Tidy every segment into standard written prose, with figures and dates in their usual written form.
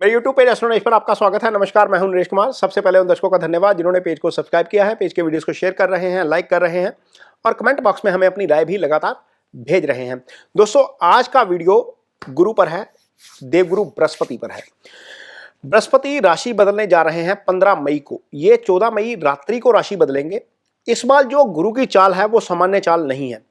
मेरे YouTube page astro knowledge पर आपका स्वागत है। नमस्कार, मैं हूं नरेश कुमार। सबसे पहले उन दर्शकों का धन्यवाद जिन्होंने पेज को सब्सक्राइब किया है, पेज के वीडियोस को शेयर कर रहे हैं, लाइक कर रहे हैं और कमेंट बॉक्स में हमें अपनी राय भी लगातार भेज रहे हैं। दोस्तों, आज का वीडियो गुरु पर है, देवगुरु बृहस्पति पर है। बृहस्पति राशि बदलने जा रहे हैं 15 मई को। ये 14 मई रात्रि को राशि बदलेंगे। इस बार जो गुरु की चाल है वो सामान्य चाल नहीं है।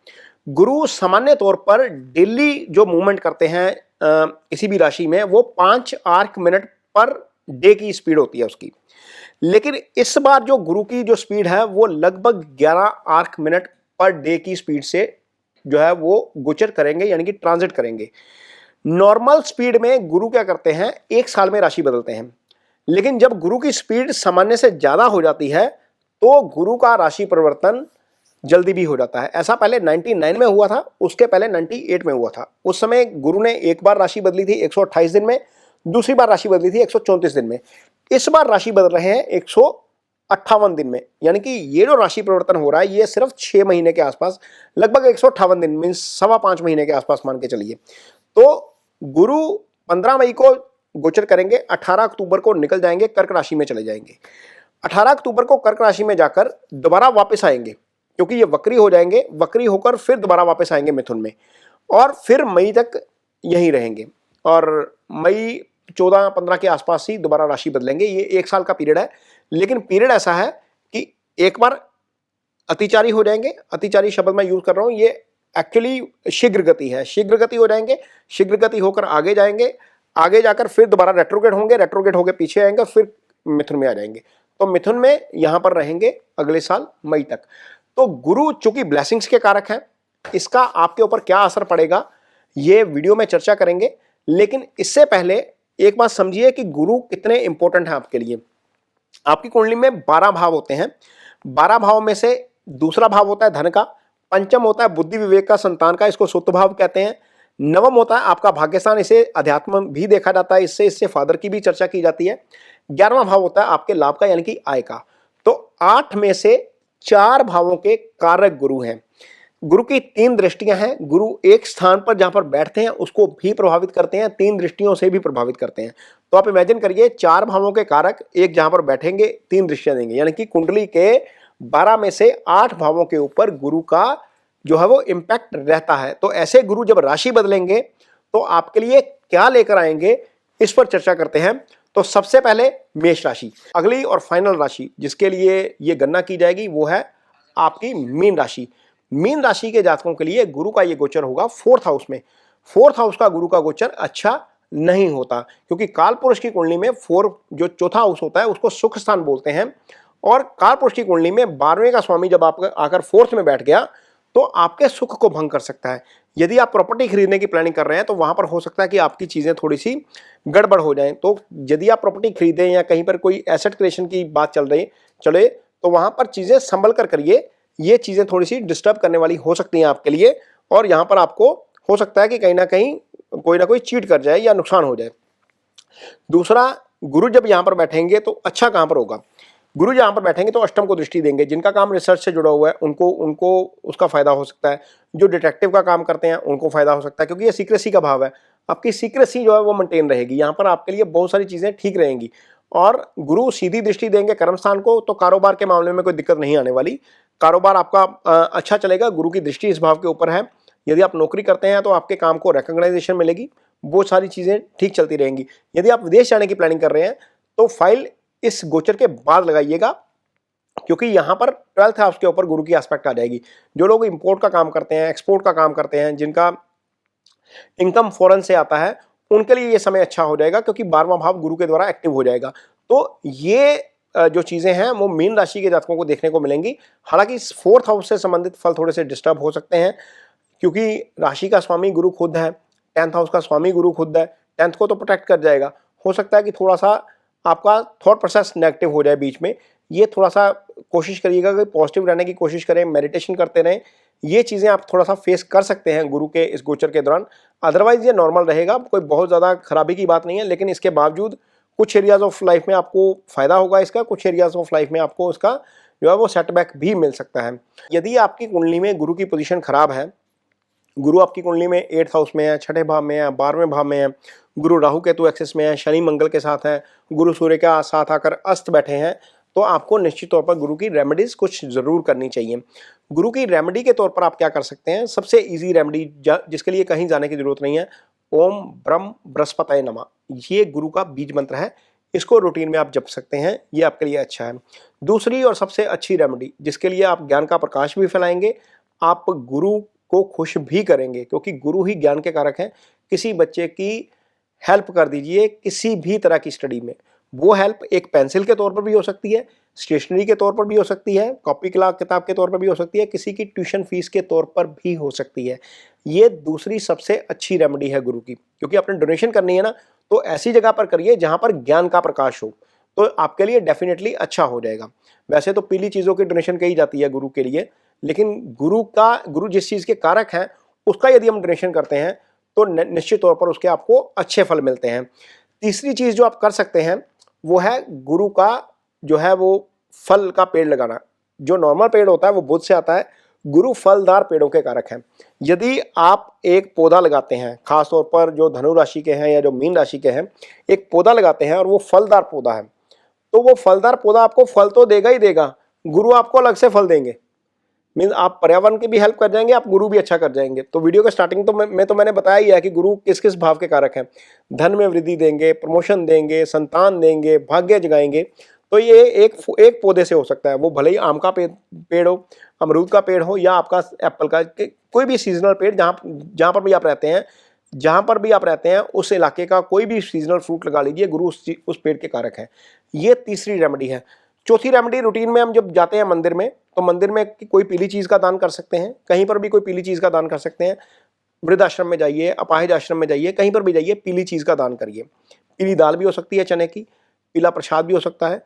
गुरु सामान्य तौर पर डेली जो मूवमेंट करते हैं किसी भी राशि में, वो 5 आर्क मिनट पर डे की स्पीड होती है उसकी। लेकिन इस बार जो गुरु की जो स्पीड है वो लगभग 11 आर्क मिनट पर डे की स्पीड से जो है वो गोचर करेंगे, यानी कि ट्रांजिट करेंगे। नॉर्मल स्पीड में गुरु क्या करते हैं, 1 साल में राशि बदलते हैं। लेकिन जब गुरु की स्पीड सामान्य से ज्यादा हो जाती है तो गुरु का राशि परिवर्तन जल्दी भी हो जाता है। ऐसा पहले 99 में हुआ था, उसके पहले 98 में हुआ था। उस समय गुरु ने एक बार राशि बदली थी 128 दिन में, दूसरी बार राशि बदली थी 134 दिन में। इस बार राशि बदल रहे हैं 158 दिन में। यानी कि ये जो राशि परिवर्तन हो रहा है ये सिर्फ 6 महीने के आसपास, लगभग 158 दिन मीन्स 5.25 महीने के आसपास मान के चलिए। तो गुरु 15 मई को गोचर करेंगे, 18 अक्टूबर को निकल जाएंगे, कर्क राशि में चले जाएंगे। 18 अक्टूबर को कर्क राशि में जाकर दोबारा वापस आएंगे, क्योंकि ये वक्री हो जाएंगे। वक्री होकर फिर दोबारा वापस आएंगे मिथुन में और फिर मई तक यहीं रहेंगे और मई 14-15 के आसपास ही दोबारा राशि बदलेंगे। ये 1 साल का पीरियड है। लेकिन पीरियड ऐसा है कि एक बार अतिचारी हो जाएंगे। अतिचारी शब्द मैं यूज कर रहा हूं, ये एक्चुअली शीघ्र गति है। शीघ्र गति हो जाएंगे, शीघ्र गति होकर आगे जाएंगे, आगे जाकर फिर दोबारा रेट्रोग्रेड होंगे, रेट्रोग्रेड होकर पीछे आएंगे, फिर मिथुन में आ जाएंगे। तो मिथुन में यहां पर रहेंगे अगले साल मई तक। तो गुरु चूंकि ब्लेसिंग्स के कारक हैं, इसका आपके ऊपर क्या असर पड़ेगा ये वीडियो में चर्चा करेंगे। लेकिन इससे पहले एक बात समझिए कि गुरु कितने इंपॉर्टेंट हैं आपके लिए। आपकी कुंडली में 12 भाव होते हैं। 12 भाव में से दूसरा भाव होता है धन का, पंचम होता है बुद्धि विवेक का, संतान का, इसको सुत भाव कहते हैं। नवम होता है आपका भाग्यस्थान, इसे अध्यात्म भी देखा जाता है, इससे फादर की भी चर्चा की जाती है। 11वां भाव होता है आपके लाभ का, यानी कि आय का। तो 8 में से 4 भावों के कारक गुरु हैं। गुरु की 3 दृष्टियां हैं। गुरु एक स्थान पर जहां पर बैठते हैं उसको भी प्रभावित करते हैं, 3 दृष्टियों से भी प्रभावित करते हैं। तो आप इमेजिन करिए 4 भावों के कारक एक जहां पर बैठेंगे 3 दृष्टियां देंगे, यानी कि कुंडली के 12 में से 8 भावों के ऊपर गुरु का जो है वो इंपैक्ट रहता है। तो ऐसे गुरु जब राशि बदलेंगे तो आपके लिए क्या लेकर आएंगे, इस पर चर्चा करते हैं। तो सबसे पहले मेष राशि, अगली और फाइनल राशि जिसके लिए यह गणना की जाएगी वो है आपकी मीन राशि। मीन राशि के जातकों के लिए गुरु का यह गोचर होगा 4th हाउस में। 4th हाउस का गुरु का गोचर अच्छा नहीं होता, क्योंकि काल पुरुष की कुंडली में 4 जो चौथा हाउस होता है उसको सुख स्थान बोलते हैं। और काल पुरुष की कुंडली में 12वें का स्वामी जब आप आकर 4th में बैठ गया तो आपके सुख को भंग कर सकता है। यदि आप प्रॉपर्टी खरीदने की प्लानिंग कर रहे हैं तो वहां पर हो सकता है कि आपकी चीजें थोड़ी सी गड़बड़ हो जाएं। तो यदि आप प्रॉपर्टी खरीदें या कहीं पर कोई एसेट क्रिएशन की बात चले तो वहां पर चीजें संभल कर करिए। ये चीजें थोड़ी सी डिस्टर्ब करने वाली हो सकती हैं आपके लिए, और यहां पर आपको हो सकता है कि कहीं ना कहीं कोई ना कोई चीट कर जाए या नुकसान हो जाए। दूसरा, गुरु जब यहां पर बैठेंगे तो अच्छा कहां पर होगा, गुरु जहां पर बैठेंगे तो अष्टम को दृष्टि देंगे। जिनका काम रिसर्च से जुड़ा हुआ है उनको उसका फायदा हो सकता है। जो डिटेक्टिव का काम करते हैं उनको फायदा हो सकता है, क्योंकि ये सीक्रेसी का भाव है। आपकी सीक्रेसी जो है वो मेंटेन रहेगी। यहाँ पर आपके लिए बहुत सारी चीजें ठीक रहेंगी। और गुरु सीधी दृष्टि देंगे कर्म स्थान को, तो कारोबार के मामले में कोई दिक्कत नहीं आने वाली। कारोबार आपका अच्छा चलेगा। गुरु की दृष्टि इस भाव के ऊपर है। यदि आप नौकरी करते हैं तो आपके काम को रिकॉग्नाइजेशन मिलेगी। बहुत सारी चीजें ठीक चलती रहेंगी। यदि आप विदेश जाने की प्लानिंग कर रहे हैं तो फाइल इस गोचर के बाद लगाइएगा, क्योंकि यहां पर 12th हाउस के ऊपर गुरु की एस्पेक्ट आ जाएगी। जो लोग इंपोर्ट का काम करते हैं, एक्सपोर्ट का काम करते हैं, जिनका इनकम फॉरेन से आता है, उनके लिए ये समय अच्छा हो जाएगा, क्योंकि 12वां भाव गुरु के द्वारा एक्टिव हो जाएगा। तो ये जो चीजें हैं वो मीन राशि के जातकों को देखने को मिलेंगी। हालांकि 4th हाउस से संबंधित फल थोड़े से डिस्टर्ब हो सकते हैं, क्योंकि राशि का स्वामी गुरु खुद है, 10th हाउस का स्वामी गुरु खुद है। 10th को तो प्रोटेक्ट कर जाएगा। हो सकता है कि थोड़ा सा आपका थॉट प्रोसेस नेगेटिव हो जाए बीच में। ये थोड़ा सा कोशिश करिएगा कि पॉजिटिव रहने की कोशिश करें, मेडिटेशन करते रहें। ये चीज़ें आप थोड़ा सा फेस कर सकते हैं गुरु के इस गोचर के दौरान। अदरवाइज ये नॉर्मल रहेगा, कोई बहुत ज़्यादा खराबी की बात नहीं है। लेकिन इसके बावजूद कुछ एरियाज ऑफ लाइफ में आपको फ़ायदा होगा इसका, कुछ एरियाज ऑफ लाइफ में आपको उसका जो है वो सेटबैक भी मिल सकता है। यदि आपकी कुंडली में गुरु की पोजीशन खराब है, गुरु आपकी कुंडली में 8th हाउस में है, छठे भाव में है, 12वें भाव में है, गुरु राहु केतु एक्सिस में है, शनि मंगल के साथ है, गुरु सूर्य के साथ आकर अस्त बैठे हैं, तो आपको निश्चित तौर पर गुरु की रेमेडीज कुछ जरूर करनी चाहिए। गुरु की रेमेडी के तौर पर आप क्या कर सकते हैं, सबसे इजी रेमेडी जिसके लिए कहीं जाने की जरूरत नहीं है, ओम ब्रह्म बृहस्पतये नमः, ये गुरु का बीज मंत्र है, इसको रूटीन में आप जप सकते हैं, ये आपके लिए अच्छा है। दूसरी और सबसे अच्छी रेमेडी जिसके लिए आप ज्ञान का प्रकाश भी फैलाएंगे, आप गुरु को खुश भी करेंगे, क्योंकि गुरु ही ज्ञान के कारक हैं। किसी बच्चे की हेल्प कर दीजिए किसी भी तरह की स्टडी में, वो हेल्प एक पेंसिल के तौर पर भी हो सकती है, स्टेशनरी के तौर पर भी हो सकती है, कॉपी किताब के तौर पर भी हो सकती है, किसी की ट्यूशन फीस के तौर पर भी हो सकती है। ये दूसरी सबसे अच्छी रेमेडी है गुरु की, क्योंकि आपने डोनेशन करनी है ना, तो ऐसी जगह पर करिए जहां पर ज्ञान का प्रकाश हो, तो आपके लिए डेफिनेटली अच्छा हो जाएगा। वैसे तो पीली चीजों की डोनेशन की जाती है गुरु के लिए, लेकिन गुरु जिस चीज के कारक हैं उसका यदि हम डोनेशन करते हैं तो निश्चित तौर पर उसके आपको अच्छे फल मिलते हैं। तीसरी चीज जो आप कर सकते हैं वो है गुरु का जो है वो फल का पेड़ लगाना। जो नॉर्मल पेड़ होता है वो बुध से आता है, गुरु फलदार पेड़ों के कारक हैं। यदि आप एक पौधा लगाते हैं, खासतौर पर जो धनु राशि के हैं या जो मीन राशि के हैं, एक पौधा लगाते हैं और वो फलदार पौधा है, तो वो फलदार पौधा आपको फल तो देगा ही देगा, गुरु आपको अलग से फल देंगे। मीन आप पर्यावरण की भी हेल्प कर जाएंगे, आप गुरु भी अच्छा कर जाएंगे। तो वीडियो के स्टार्टिंग तो मैंने बताया ही है कि गुरु किस किस भाव के कारक हैं। धन में वृद्धि देंगे, प्रमोशन देंगे, संतान देंगे, भाग्य जगाएंगे। तो ये एक पौधे से हो सकता है, वो भले ही आम का पेड़ हो, अमरूद का पेड़ हो या आपका एप्पल का, कोई भी सीजनल पेड़ जहाँ पर भी आप रहते हैं, जहाँ पर भी आप रहते हैं उस इलाके का कोई भी सीजनल फ्रूट लगा लीजिए, गुरु उस पेड़ के कारक है। ये तीसरी रेमेडी है। चौथी रेमेडी, रूटीन में हम जब जाते हैं मंदिर में, तो मंदिर में कोई पीली चीज का दान कर सकते हैं, कहीं पर भी कोई पीली चीज का दान कर सकते हैं। वृद्धाश्रम में जाइए, अपाहिज आश्रम में जाइए, कहीं पर भी जाइए, पीली चीज का दान करिए। पीली दाल भी हो सकती है चने की, पीला प्रसाद भी हो सकता है।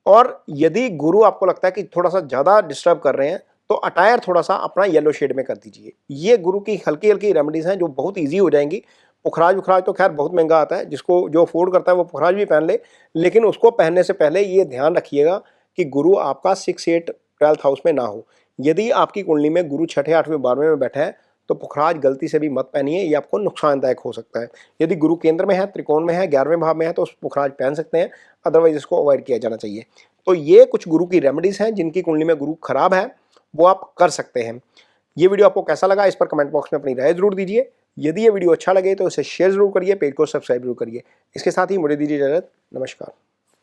और यदि गुरु आपको लगता है कि थोड़ा सा ज्यादा डिस्टर्ब कर रहे हैं, तो अटायर थोड़ा सा अपना येलो शेड में कर दीजिए। ये गुरु की हल्की हल्की रेमेडीज हैं जो बहुत ईजी हो जाएंगी। पुखराज उखराज तो खैर बहुत महंगा आता है, जिसको जो अफोर्ड करता है वो पुखराज भी पहन ले, लेकिन उसको पहनने से पहले ये ध्यान रखिएगा कि गुरु आपका 6, 8, 12th हाउस में ना हो। यदि आपकी कुंडली में गुरु 6ठे, 8वें, 12वें में बैठा है तो पुखराज गलती से भी मत पहनिए, ये आपको नुकसानदायक हो सकता है। यदि गुरु केंद्र में है, त्रिकोण में है, 11वें भाव में है, तो उस पुखराज पहन सकते हैं, अदरवाइज इसको अवॉइड किया जाना चाहिए। तो ये कुछ गुरु की रेमेडीज हैं जिनकी कुंडली में गुरु खराब है, वो आप कर सकते हैं। ये वीडियो आपको कैसा लगा इस पर कमेंट बॉक्स में अपनी राय जरूर दीजिए। यदि ये वीडियो अच्छा लगे तो इसे शेयर जरूर करिए, पेज को सब्सक्राइब जरूर करिए। इसके साथ ही मुझे दीजिए इजाजत। नमस्कार।